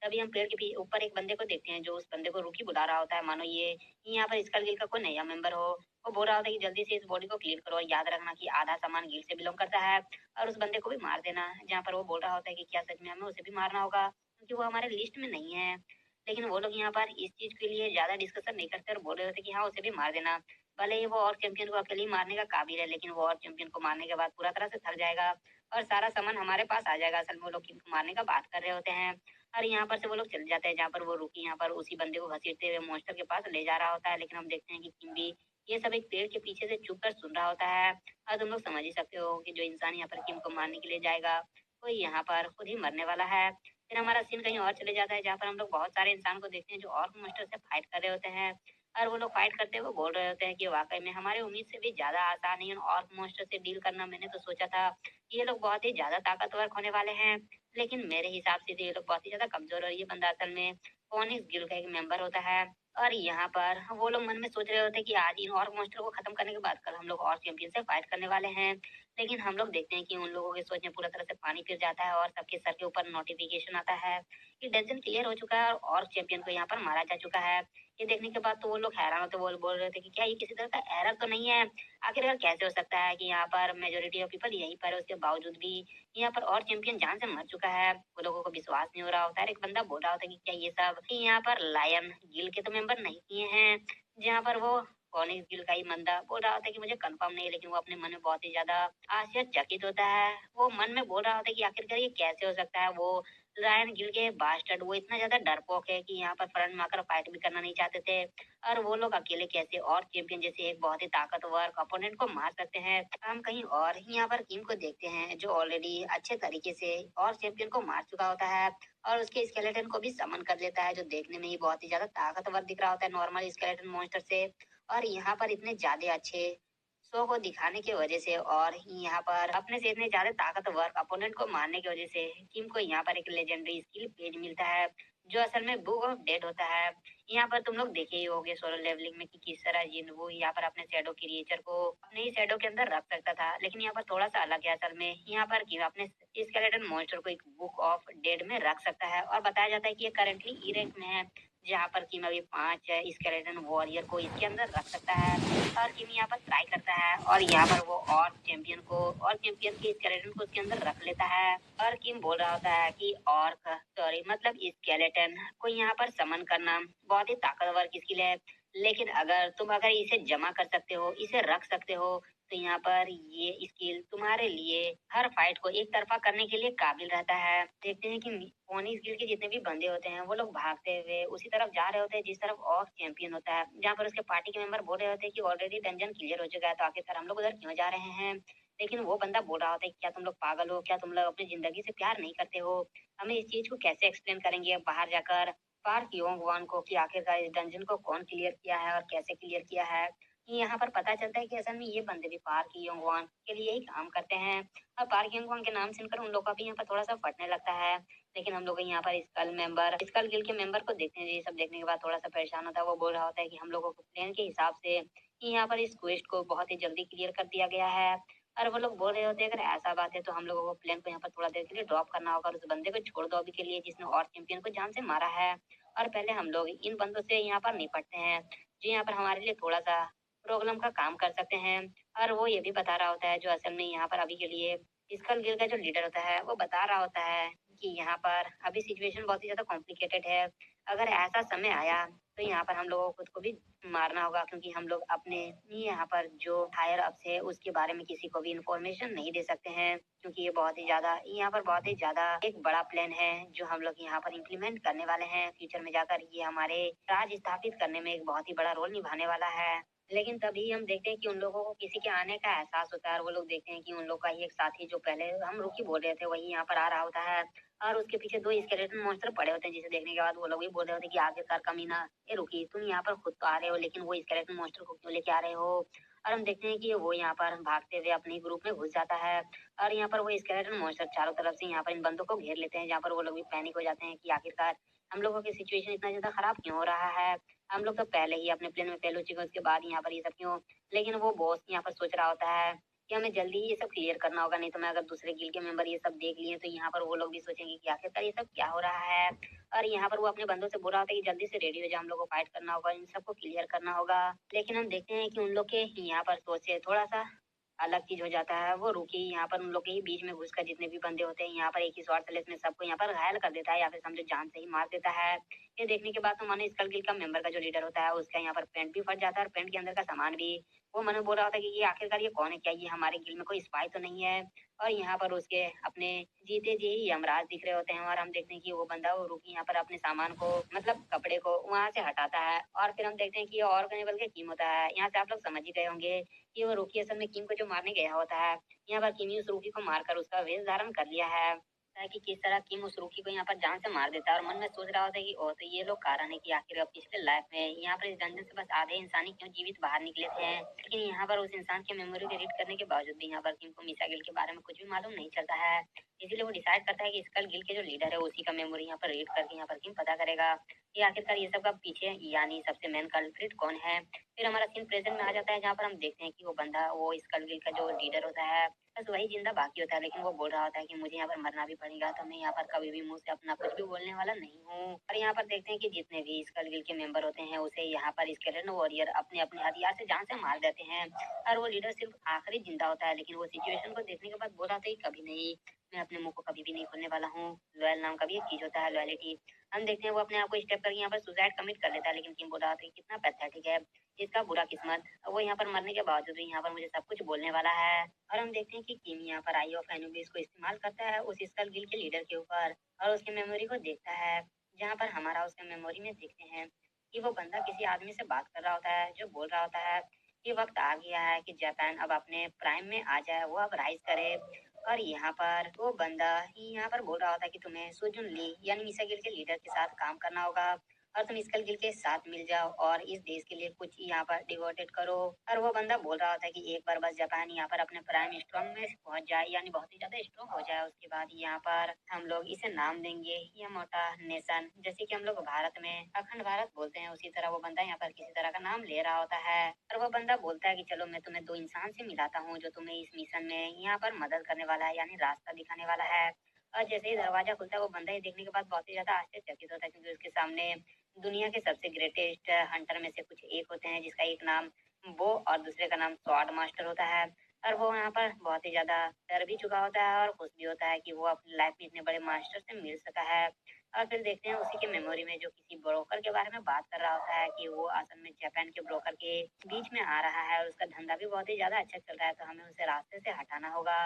तभी हम पेड़ के ऊपर एक बंदे को देखते हैं जो उस बंदे को रूकी बुला रहा होता है, मानो ये यहाँ पर स्कल गिल का कोई नया मेंबर हो। वो बोल रहा होता है कि जल्दी से इस बॉडी को क्लीन करो और याद रखना कि आधा सामान गिल से बिलोंग करता है और उस बंदे को भी मार देना। जहाँ पर वो बोल रहा होता है कि क्या सच में हमें उसे भी मारना होगा क्योंकि वो हमारे लिस्ट में नहीं है। लेकिन वो लोग यहाँ पर इस चीज के लिए ज्यादा डिस्कशन नहीं करते और बोल रहे होते कि हाँ उसे भी मार देना। भले ही वो और चैंपियन को अकेले ही मारने का काबिल है, लेकिन वो और चैंपियन को मारने के बाद पूरा तरह से थक जाएगा और सारा सामान हमारे पास आ जाएगा। असल में वो लोग किम को मारने का बात कर रहे होते हैं और यहाँ पर से वो लोग चले जाते हैं जहाँ पर वो रुकी यहाँ पर उसी बंदे को घसीटते हुए मॉन्स्टर के पास ले जा रहा होता है। लेकिन हम देखते हैं कि किम भी ये सब एक पेड़ के पीछे से चुप कर सुन रहा होता है और तुम लोग समझ ही सकते हो कि जो इंसान यहाँ पर किम को मारने के लिए जाएगा वो यहाँ पर खुद ही मरने वाला है। फिर हमारा सीन कहीं और चले जाता है जहाँ पर हम लोग बहुत सारे इंसान को देखते हैं जो और मॉन्स्टर से फाइट कर रहे होते हैं और वो लोग फाइट करते हुए बोल रहे होते हैं कि वाकई में हमारी उम्मीद से भी ज्यादा आसान है और मॉन्स्टर से डील करना। मैंने तो सोचा था कि ये लोग बहुत ही ज्यादा ताकतवर होने वाले हैं, लेकिन मेरे हिसाब से तो ये लोग बहुत ही ज्यादा कमजोर और ये बंदा असल में फोनिक्स गिल का एक मेंबर होता है। और यहाँ पर वो लोग मन में सोच रहे होते हैं कि आज इन और मॉन्स्टर को खत्म करने के बाद कल हम लोग और चैंपियन से फाइट करने वाले हैं। लेकिन हम लोग देखते हैं कि उन लोगों के सोच में पूरा तरह से पानी फिर जाता है और सबके सर के ऊपर नोटिफिकेशन आता है कि डंजन क्लियर हो चुका है और चैंपियन को यहाँ पर मारा जा चुका है। ये देखने के बाद तो वो लोग हैरान होते बोल रहे थे कि क्या ये किसी तरह का एरर तो नहीं है। आखिरकार कैसे हो सकता है कि यहाँ पर मेजोरिटी ऑफ पीपल यहीं पर है, उसके बावजूद भी यहाँ पर और चैंपियन जान से मर चुका है। वो लोगों को विश्वास नहीं हो रहा होता है। एक बंदा बोल रहा होता है कि क्या ये सब कि यहाँ पर लायन गिल के तो मेंबर नहीं किए हैं। जहाँ पर वो कॉनिक्स गिल का ही बंदा बोल रहा होता है कि मुझे कंफर्म नहीं है, लेकिन वो अपने मन में बहुत ही ज्यादा आश्चर्यचकित होता है। वो मन में बोल रहा होता है कि आखिरकार ये कैसे हो सकता है। वो रायन गिल के बास्टर्ड वो इतना ज्यादा डरपोक है कि यहाँ पर फ्रंट में आकर फाइट भी करना नहीं चाहते थे और वो लोग अकेले कैसे और चैंपियन जैसे एक बहुत ही ताकतवर अपोनेंट को मार सकते हैं। हम कहीं और ही यहाँ पर किम को देखते हैं जो ऑलरेडी अच्छे तरीके से और चैंपियन को मार चुका होता है और उसके स्केलेटन को भी समन कर लेता है जो देखने में ही बहुत ही ज्यादा ताकतवर दिख रहा होता है नॉर्मल स्केलेटन मॉन्स्टर से। और यहाँ पर इतने ज्यादा अच्छे शो को दिखाने की वजह से और यहाँ पर अपने से इतने ज्यादा ताकतवर अपोनेंट को मारने की वजह से किम को यहाँ पर एक लेजेंडरी स्किल पेज मिलता है जो असल में बुक ऑफ डेड होता है। यहाँ पर तुम लोग देखे ही होंगे सोलो लेवलिंग में कि किस तरह जिन वो यहाँ पर अपने शैडो क्रिएचर को अपने ही शैडो के अंदर रख सकता था, लेकिन यहाँ पर थोड़ा सा अलग है। असल में यहाँ पर किम अपने स्केलेटन मॉन्स्टर को एक बुक ऑफ डेड में रख सकता है और बताया जाता है कि ये करंटली ई रैंक में है जहाँ पर किम अभी 5 स्केलेटन वॉरियर को इसके अंदर रख सकता है और किम यहाँ पर ट्राई करता है और यहाँ पर वो और चैंपियन को और चैंपियन के स्केलेटन को उसके अंदर रख लेता है और किम बोल रहा होता है कि ऑर्क सॉरी मतलब स्केलेटन को यहाँ पर समन करना बहुत ही ताकतवर स्किल है, लेकिन अगर इसे जमा कर सकते हो इसे रख सकते हो तो यहाँ पर ये स्किल तुम्हारे लिए हर फाइट को एक तरफा करने के लिए काबिल रहता है। देखते हैं कि पोनी स्किल के जितने भी बंदे होते हैं वो लोग भागते हुए उसी तरफ जा रहे होते हैं जिस तरफ ऑफ चैंपियन होता है, जहाँ पर उसके पार्टी के मेंबर बोल रहे होते हैं कि ऑलरेडी डंजन क्लियर हो चुका है तो आखिरकार हम लोग उधर क्यों जा रहे हैं। लेकिन वो बंदा बोल रहा होता है कि क्या तुम लोग पागल हो, क्या तुम लोग अपनी जिंदगी से प्यार नहीं करते हो। हमें इस चीज को कैसे एक्सप्लेन करेंगे बाहर जाकर पार्क योंग वन को कि आखिरकार इस डंजन को कौन क्लियर किया है और कैसे क्लियर किया है। यहाँ पर पता चलता है कि असल में ये बंदे भी पार्क योंग वन के लिए ही काम करते हैं और पार्क योंग वन के नाम सुनकर उन लोग का भी यहाँ पर थोड़ा सा फटने लगता है। लेकिन हम लोग यहाँ पर स्कल गिल के मेंबर को देखते हैं। ये सब देखने के बाद थोड़ा सा परेशान होता है। वो बोल रहा होता है कि हम लोगों को प्लान के हिसाब से कि यहाँ पर इस क्वेस्ट को बहुत ही जल्दी क्लियर कर दिया गया है और वो लोग बोल रहे होते हैं अगर ऐसा बात है तो हम लोगों को प्लेन को यहाँ पर थोड़ा देर के लिए ड्रॉप करना होगा और उस बंदे को छोड़ दो अभी के लिए जिसने और चैंपियन को जान से मारा है और पहले हम लोग इन बंदों से यहाँ पर निपटते हैं जो यहाँ पर हमारे लिए थोड़ा सा प्रॉब्लम का काम कर सकते हैं। और वो ये भी बता रहा होता है जो असल में यहाँ पर अभी के लिए स्कल गिल का जो लीडर होता है वो बता रहा होता है कि यहाँ पर अभी सिचुएशन बहुत ही ज्यादा कॉम्प्लिकेटेड है। अगर ऐसा समय आया तो यहाँ पर हम लोगों को खुद को भी मारना होगा क्योंकि हम लोग अपने ही यहाँ पर जो हायर अप्स है उसके बारे में किसी को भी इंफॉर्मेशन नहीं दे सकते हैं क्योंकि ये बहुत ही ज्यादा यहाँ पर बहुत ही ज्यादा एक बड़ा प्लान है जो हम लोग यहाँ पर इम्प्लीमेंट करने वाले हैं फ्यूचर में जाकर। ये हमारे राज स्थापित करने में एक बहुत ही बड़ा रोल निभाने वाला है। लेकिन तभी हम देखते हैं कि उन लोगों को किसी के आने का एहसास होता है और वो लोग देखते हैं कि उन लोग का ही एक साथी जो पहले हम रुकी बोल रहे थे वही यहाँ पर आ रहा होता है और उसके पीछे दो स्केलेटन मॉन्स्टर पड़े होते हैं जिसे देखने के बाद वो लोग भी बोल रहे होते हैं कि आखिरकार कमीना ये रुकी तुम यहाँ पर खुद तो आ रहे हो लेकिन वो स्केलेटन मॉन्स्टर को क्यों लेके आ रहे हो। और हम देखते हैं कि वो यहाँ पर भागते हुए अपने ग्रुप में घुस जाता है और यहाँ पर वो स्केलेटन मॉन्स्टर चारों तरफ से यहाँ पर इन बंदों को घेर लेते हैं जहाँ पर वो लोग भी पैनिक हो जाते हैं कि आखिरकार हम लोगों की सिचुएशन इतना ज्यादा खराब क्यों हो रहा है। हम लोग तो पहले ही अपने प्लेन में फेल हो चुके हैं उसके बाद यहाँ पर ये सब क्यों। लेकिन वो बॉस यहाँ पर सोच रहा होता है कि हमें जल्दी ही ये सब क्लियर करना होगा, नहीं तो मैं अगर दूसरे गिल्ड के मेंबर ये सब देख लिए तो यहाँ पर वो लोग भी सोचेंगे कि आखिरकार ये सब क्या हो रहा है। और यहाँ पर वो अपने बंदों से बोल रहा होता है कि जल्दी से रेडी हो जाओ, हम लोग को फाइट करना होगा, इन सबको क्लियर करना होगा। लेकिन हम देखते हैं कि उन लोग के यहाँ पर सोच से थोड़ा सा अलग चीज हो जाता है। वो रूकी यहाँ पर उन लोग के ही बीच में घुसकर जितने भी बंदे होते हैं यहाँ पर एक ही शॉट से इसमें सबको यहाँ पर घायल कर देता है या फिर समझो जान से ही मार देता है। ये देखने के बाद तो मानो स्कल गिल्ड का मेंबर का जो लीडर होता है उसका यहाँ पर पेंट भी फट जाता है और पेंट के अंदर का सामान भी। वो मनु बोल रहा होता है कि ये आखिरकार ये कौन है, क्या ये हमारे गिल्ड में कोई स्पाई तो नहीं है। और यहाँ पर उसके अपने जीते जी ही यमराज दिख रहे होते हैं और हम देखते हैं कि वो बंदा वो रूकी यहाँ पर अपने सामान को मतलब कपड़े को वहां से हटाता है। और फिर हम देखते हैं कि ये ऑर्गेनेबल के किम होता है। यहाँ से आप लोग समझ ही गए होंगे कि वो रूकी असल में किम को जो मारने गया होता है। यहाँ पर किमी उस रूकी को मारकर उसका वेश धारण कर लिया है कि किस तरह किम उस रूकी को यहाँ पर जान से मार देता है। और मन में सोच रहा होता है कि ओ तो ये लोग कारण है कि आखिर अब पिछले लाइफ में यहाँ पर इस डंजन से बस आधे इंसानी क्यों जीवित बाहर निकले थे। लेकिन यहाँ पर उस इंसान के मेमोरी को रीड करने के बावजूद भी यहाँ पर किम को मिसा गिल के बारे में कुछ भी मालूम नहीं चलता है। इसीलिए वो डिसाइड करता है कि स्कल गिल के जो लीडर है उसी का मेमोरी यहाँ पर रीड करके यहाँ पर किम पता करेगा कि आखिरकार ये सब का पीछे यानी सबसे मेन कल्प्रिट कौन है। फिर हमारा सीन प्रेजेंट में आ जाता है जहाँ पर हम देखते हैं कि वो बंदा वो स्कल गिल का जो लीडर होता है बस वही जिंदा बाकी होता है। लेकिन वो बोल रहा होता है कि मुझे यहाँ पर मरना भी पड़ेगा, तो मैं यहाँ पर कभी भी मुंह से अपना कुछ भी बोलने वाला नहीं हूँ। और यहाँ पर देखते हैं कि जितने भी स्कल गिल के मेंबर होते हैं उसे यहाँ पर स्केलेटन वॉरियर अपने अपने हथियार से जान से मार देते हैं। और वो लीडर सिर्फ आखिरी जिंदा होता है। लेकिन वो सिचुएशन को देखने के बाद बोल रहा था कि कभी नहीं, मैं अपने मुंह को कभी भी नहीं खोलने वाला हूँ। लॉयल नाम का भी एक चीज होता है, लॉयलिटी। हम देखते हैं वो अपने आप को स्टेप करके यहाँ पर सुसाइड कमिट कर लेता है। लेकिन किम बोल रहा था कि कितना पैथेटिक है इसका बुरा किस्मत, वो यहाँ पर मरने के बावजूद भी यहाँ पर मुझे सब कुछ बोलने वाला है। और हम देखते हैं कि किम यहाँ पर आई ऑफ एनुबिस को इस्तेमाल करता है उस स्कल गिल के लीडर के ऊपर और उसकी मेमोरी को देखता है। जहाँ पर हमारा उसके मेमोरी में देखते हैं कि वो बंदा किसी आदमी से बात कर रहा होता है जो बोल रहा होता है कि वक्त आ गया है कि जापान अब अपने प्राइम में आ जाए, वो अब राइज करे। और यहाँ पर वो बंदा ही यहाँ पर बोल रहा होता है कि तुम्हें सुजुन ली यानी मिसा गिल के लीडर के साथ काम करना होगा और तुम स्कल गिल के साथ मिल जाओ और इस देश के लिए कुछ यहाँ पर डिवोटेड करो। और वो बंदा बोल रहा होता है कि एक बार बस जापान यहाँ पर अपने प्राइम स्ट्रॉन्ग में पहुंच जाए यानी बहुत ही ज्यादा स्ट्रॉन्ग हो जाए, उसके बाद यहाँ पर हम लोग इसे नाम देंगे यामाटा नेशन। जैसे कि हम लोग भारत में अखंड भारत बोलते हैं उसी तरह वो बंदा यहाँ पर किसी तरह का नाम ले रहा होता है। और वो बंदा बोलता है कि चलो मैं तुम्हें दो इंसान से मिलाता हूँ जो तुम्हें इस मिशन में यहाँ पर मदद करने वाला है यानी रास्ता दिखाने वाला है। और जैसे ही दरवाजा खुलता है वो बंदा ही देखने के बाद बहुत ही ज्यादा आश्चर्यचकित होता है क्योंकि उसके सामने दुनिया के सबसे ग्रेटेस्ट हंटर में से कुछ एक होते हैं जिसका एक नाम बो और दूसरे का नाम स्वॉर्ड मास्टर होता है। और वो यहाँ पर बहुत ही ज्यादा डर भी चुका होता है और खुश भी होता है कि वो अपनी लाइफ में इतने बड़े मास्टर से मिल सका है। और फिर देखते हैं उसी के मेमोरी में जो किसी ब्रोकर के बारे में बात कर रहा होता है कि वो असल में जापान के ब्रोकर के बीच में आ रहा है और उसका धंधा भी बहुत ही ज्यादा अच्छा चल रहा है, तो हमें उसे रास्ते से हटाना होगा।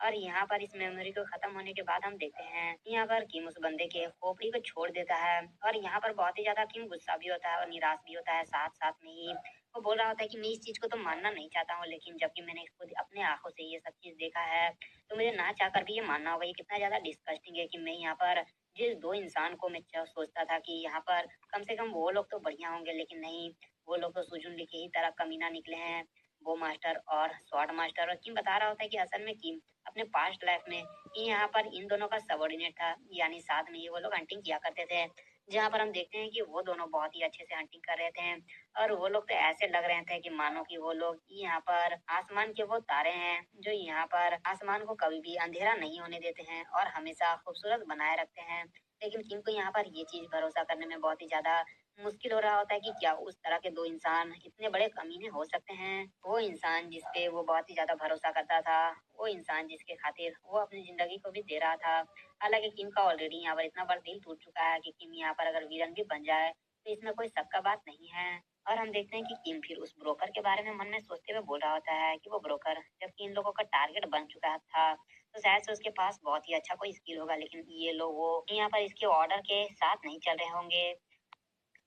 और यहाँ पर इस मेमोरी को खत्म होने के बाद हम देखते हैं यहाँ पर किम उस बंदे के खोपड़ी को छोड़ देता है। और यहाँ पर बहुत ही ज्यादा किम गुस्सा भी होता है और निराश भी होता है साथ साथ में ही। वो बोल रहा होता है कि मैं इस चीज को तो मानना नहीं चाहता हूँ, लेकिन जबकि मैंने खुद अपने आंखों से ये सब चीज देखा है तो मुझे ना चाहकर भी ये मानना होगा। ये कितना ज्यादा डिस्कस्टिंग है कि मैं यहाँ पर जिस दो इंसान को मैं सोचता था कि यहाँ पर कम से कम वो लोग तो बढ़िया होंगे, लेकिन नहीं, वो लोग तो सुजुन ली की ही तरह कमीना निकले हैं। वो मास्टर और स्वॉर्ड मास्टर। और किम बता रहा होता है कि असल में किम अपने पास्ट लाइफ में ही यहाँ पर इन दोनों का सबॉर्डिनेट था यानी साथ में ही वो लोग हंटिंग किया करते थे। जहाँ पर हम देखते हैं कि वो दोनों बहुत ही अच्छे से हंटिंग कर रहे थे और वो लोग तो ऐसे लग रहे थे कि मानो कि वो लोग यहाँ पर आसमान के वो तारे हैं जो यहाँ पर आसमान को कभी भी अंधेरा नहीं होने देते हैं और हमेशा खूबसूरत बनाए रखते हैं। लेकिन किम को यहाँ पर ये चीज भरोसा करने में बहुत ही ज्यादा मुश्किल हो रहा होता है कि क्या उस तरह के दो इंसान इतने बड़े कमीने हो सकते हैं। वो इंसान जिसपे वो बहुत ही ज्यादा भरोसा करता था, वो इंसान जिसके खातिर वो अपनी जिंदगी को भी दे रहा था। हालांकि किम का ऑलरेडी यहाँ पर इतना बड़ा दिल टूट चुका है कि किम यहाँ पर अगर विलन भी बन जाए तो इसमें कोई शक का बात नहीं है। और हम देखते हैं कि किम फिर उस ब्रोकर के बारे में मन में सोचते हुए बोल रहा होता है कि वो ब्रोकर जबकि इन लोगों का टारगेट बन चुका था तो शायद से उसके पास बहुत ही अच्छा कोई स्किल होगा, लेकिन ये लोग वो यहाँ पर इसके ऑर्डर के साथ नहीं चल रहे होंगे।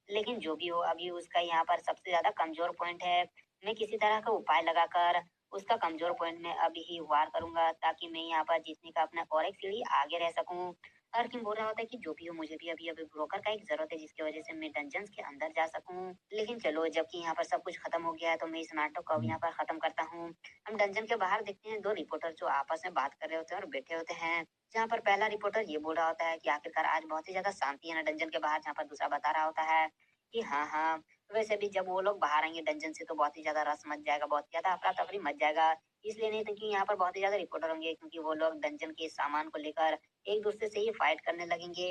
लेकिन जो भी हो अभी उसका यहाँ पर सबसे ज्यादा कमजोर पॉइंट है। मैं किसी तरह का उपाय लगाकर उसका कमजोर पॉइंट में अभी ही वार करूंगा ताकि मैं यहाँ पर जीतने का अपना और एक सीढ़ी आगे रह सकूं। और किम बोल रहा होता है कि जो भी हो मुझे भी अभी अभी ब्रोकर का एक जरूरत है जिसकी वजह से मैं डंजन्स के अंदर जा सकूं। लेकिन चलो जबकि यहाँ पर सब कुछ खत्म हो गया है तो मैं इस नाटक को अब यहाँ पर खत्म करता हूँ। हम डंजन के बाहर देखते हैं दो रिपोर्टर जो आपस में बात कर रहे होते हैं और बैठे होते हैं। जहाँ पर पहला रिपोर्टर ये बोल रहा होता है कि आखिरकार आज बहुत ही ज्यादा शांति है ना डंजन के बाहर, जहाँ पर दूसरा बता रहा होता है कि हाँ हाँ वैसे भी जब वो लोग बाहर आएंगे डंजन से तो बहुत ही ज्यादा रस मच जाएगा, बहुत ज्यादा अफरा तफरी मच जाएगा। इसलिए नहीं तो क्योंकि यहाँ पर बहुत ही ज़्यादा रिपोर्टर होंगे क्योंकि वो लोग डंजन के सामान को लेकर एक-दूसरे से ही फाइट करने लगेंगे।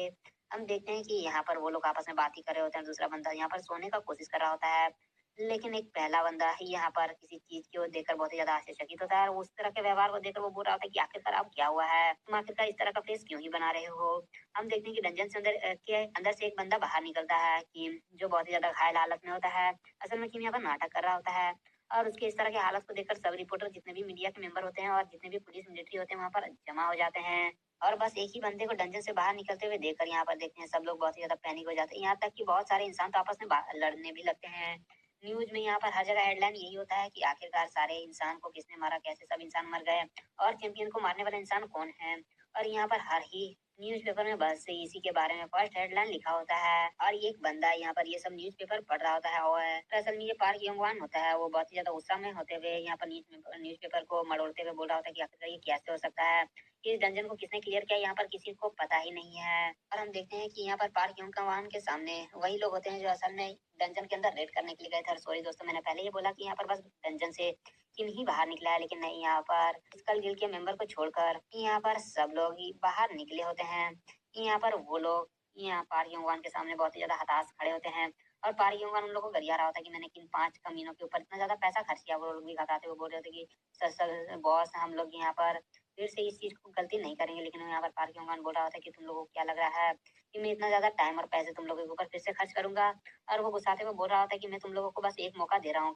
हम देखते हैं कि यहाँ पर वो लोग आपस में बात ही कर रहे होते हैं, दूसरा बंदा यहाँ पर सोने का कोशिश कर रहा होता है। लेकिन एक पहला बंदा ही यहाँ पर किसी चीज़ को देखकर बहुत ही ज़्यादा आश्चर्यचकित होता है और उस तरह के व्यवहार को देखकर वो बोल रहा होता है कि आखिरकार अब क्या हुआ है? तुम आखिरकार इस तरह का फेस क्यों ही बना रहे हो? हम देखते हैं कि डंजन से के अंदर से एक बंदा बाहर निकलता है कि जो बहुत ही ज़्यादा घायल हालत में होता है। असल में किम यहाँ पर नाटक कर रहा होता है और उसके इस तरह की हालत को देखकर सब रिपोर्टर जितने भी मीडिया के मेंबर होते हैं और जितने भी पुलिस मिलिट्री होते हैं वहाँ पर जमा हो जाते हैं। और बस एक ही बंदे को डंजन से बाहर निकलते हुए देखकर यहाँ पर देखते हैं सब लोग बहुत ही ज़्यादा पैनिक हो जाते हैं। यहाँ तक कि बहुत सारे इंसान तो आपस में लड़ने भी लगते हैं। न्यूज़ में यहाँ पर हर जगह हेडलाइन यही होता है कि आखिरकार सारे इंसान को किसने मारा, कैसे सब इंसान मर गए और चैंपियन को मारने वाला इंसान कौन है। और यहाँ पर हर ही न्यूज़पेपर में बस से इसी के बारे में फर्स्ट हेडलाइन लिखा होता है और एक बंदा यहाँ पर ये सब न्यूज़पेपर पढ़ रहा होता है और असल में ये पार्क यंगवान होता है। वो बहुत ही ज्यादा गुस्सा में होते हुए यहाँ पर न्यूज़पेपर को मरोड़ते हुए बोल रहा होता है कि आखिर ये कैसे हो सकता है, इस डंजन को किसने क्लियर किया यहाँ पर किसी को पता ही नहीं है। और हम देखते हैं कि यहाँ पर पार्क यंगवान के सामने वही लोग होते हैं जो असल में डंजन के अंदर रेड करने के लिए गए थे। और सॉरी दोस्तों, मैंने पहले ही बोला कि यहाँ पर बस डंजन से किम ही बाहर निकला है, लेकिन नहीं, यहाँ पर स्कल गिल के मेंबर को छोड़कर यहाँ पर सब लोग ही बाहर निकले होते हैं। यहाँ पर वो लोग यहाँ पारी युवान के सामने बहुत ही ज्यादा हताश खड़े होते हैं और पारी युवान उन लोगों को गरिया रहा होता है कि मैंने किन 5 कमीनों के ऊपर इतना ज्यादा पैसा खर्च किया। वो लोग भी बताते हुए बोल रहे थे कि सर सर बॉस, हम लोग यहाँ पर फिर से इस चीज को गलती नहीं करेंगे। लेकिन यहाँ पर पारी युवान बोल रहा होता है कि तुम लोगों को क्या लग रहा है कि मैं इतना ज्यादा टाइम और पैसे तुम लोगों के ऊपर फिर से खर्च करूंगा। और वो गुस्साते हुए बोल रहा होता है कि मैं तुम लोगों को बस एक मौका दे रहा हूँ